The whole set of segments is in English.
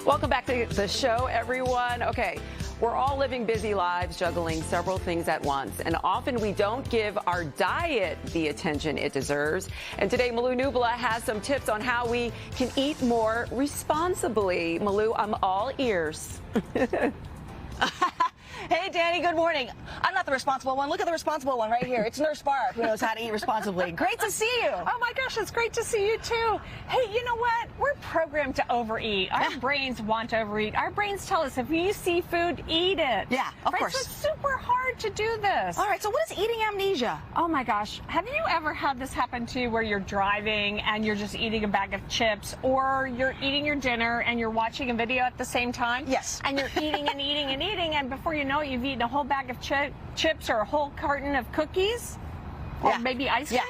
Welcome back to the show, everyone. Okay, we're all living busy lives, juggling several things at once, and often we don't give our diet the attention it deserves. And today, Malou Nubla has some tips on how we can eat more responsibly. Malou, I'm all ears. Hey, Danny, good morning. I'm not the responsible one. Look at the responsible one right here. It's Nurse Barb, who knows how to eat responsibly. Great to see you. Oh, my gosh, it's great to see you, too. Hey, you know what? We're programmed to overeat. Our brains want to overeat. Our brains tell us if you see food, eat it. Yeah, of course. So it's super hard to do this. All right, so what is eating amnesia? Oh, my gosh. Have you ever had this happen to you where you're driving and you're just eating a bag of chips, or you're eating your dinner and you're watching a video at the same time? Yes. And you're eating and eating and eating, and before you know it, you've eaten a whole bag of chips or a whole carton of cookies, or maybe ice cream.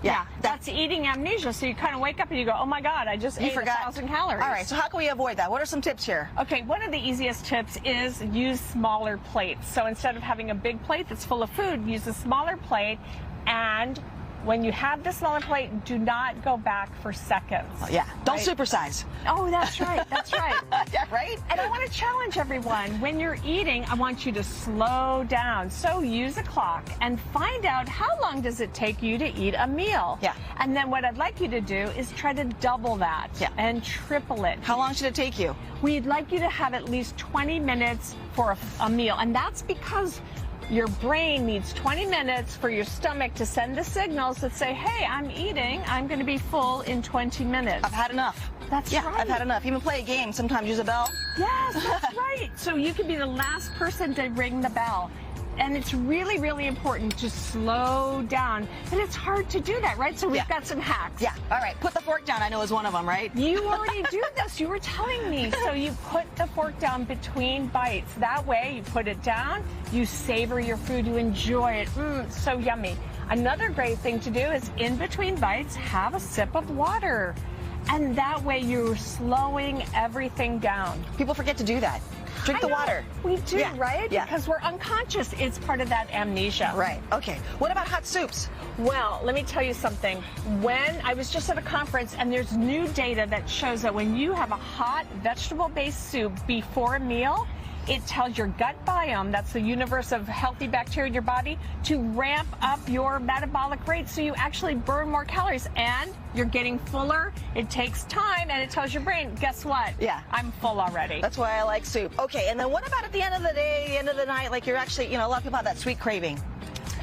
Yeah, that's eating amnesia. So you kind of wake up and you go, oh my God, I just ate 1,000 calories. All right, so how can we avoid that? What are some tips here? Okay, one of the easiest tips is use smaller plates. So instead of having a big plate that's full of food, use a smaller plate, and when you have the smaller plate, do not go back for seconds. Yeah, don't supersize. Oh, that's right, that's right. Yeah, right? And I want to challenge everyone, when you're eating, I want you to slow down. So use a clock and find out how long does it take you to eat a meal. Yeah. And then what I'd like you to do is try to double that and triple it. How long should it take you? We'd like you to have at least 20 minutes for a meal. And that's because your brain needs 20 minutes for your stomach to send the signals that say, hey, I'm eating. I'm going to be full in 20 minutes. I've had enough. That's right. I've had enough. Even play a game, sometimes use a bell. Yes, that's right. So you can be the last person to ring the bell. And it's really, really important to slow down. And it's hard to do that, right? So we've got some hacks. Yeah. All right. Put the fork down, I know, is one of them, right? You already do this. You were telling me. So you put the fork down between bites. That way, you put it down, you savor your food, you enjoy it. So yummy. Another great thing to do is in between bites, have a sip of water. And that way, you're slowing everything down. People forget to do that. Drink the water. We do, right? Yeah. Because we're unconscious. It's part of that amnesia. Right. Okay. What about hot soups? Well, let me tell you something. When I was just at a conference, and there's new data that shows that when you have a hot vegetable-based soup before a meal, it tells your gut biome, that's the universe of healthy bacteria in your body, to ramp up your metabolic rate so you actually burn more calories and you're getting fuller. It takes time, and it tells your brain, guess what? Yeah. I'm full already. That's why I like soup. Okay, and then what about at the end of the day, the end of the night, like you're actually, a lot of people have that sweet craving.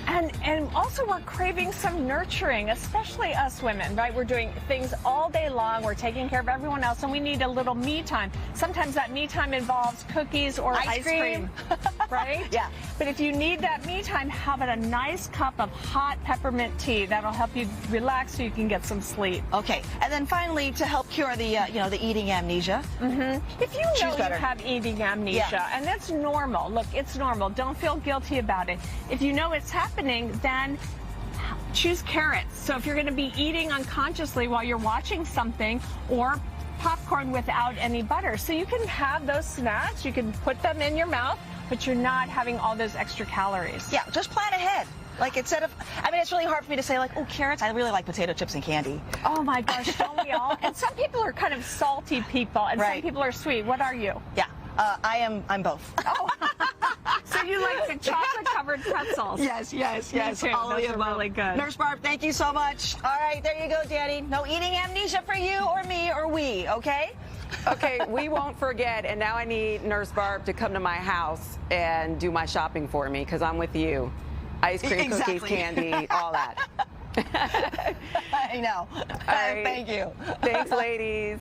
And also we're craving some nurturing, especially us women, right? We're doing things all day long. We're taking care of everyone else, and we need a little me time. Sometimes that me time involves cookies or ice cream. Right? Yeah. But if you need that me time, how about a nice cup of hot peppermint tea? That'll help you relax so you can get some sleep. Okay. And then finally, to help cure the, the eating amnesia. If you know you have eating amnesia, and that's normal. Look, it's normal. Don't feel guilty about it. If you know it's happening, then choose carrots. So if you're going to be eating unconsciously while you're watching something, or popcorn without any butter. So you can have those snacks, you can put them in your mouth, but you're not having all those extra calories. Yeah, just plan ahead. Like instead of, it's really hard for me to say like, oh, carrots, I really like potato chips and candy. Oh my gosh, don't we all? And some people are kind of salty people, and some people are sweet. What are you? Yeah, I'm both. Oh. So you like the chocolate-covered pretzels? Yes. Me too. All Those of are really good. Nurse Barb, thank you so much. All right, there you go, Danny. No eating amnesia for you or me or we, okay? Okay, we won't forget, and now I need Nurse Barb to come to my house and do my shopping for me, because I'm with you. Ice cream, cookies, candy, all that. I know. All right. Thank you. Thanks, ladies.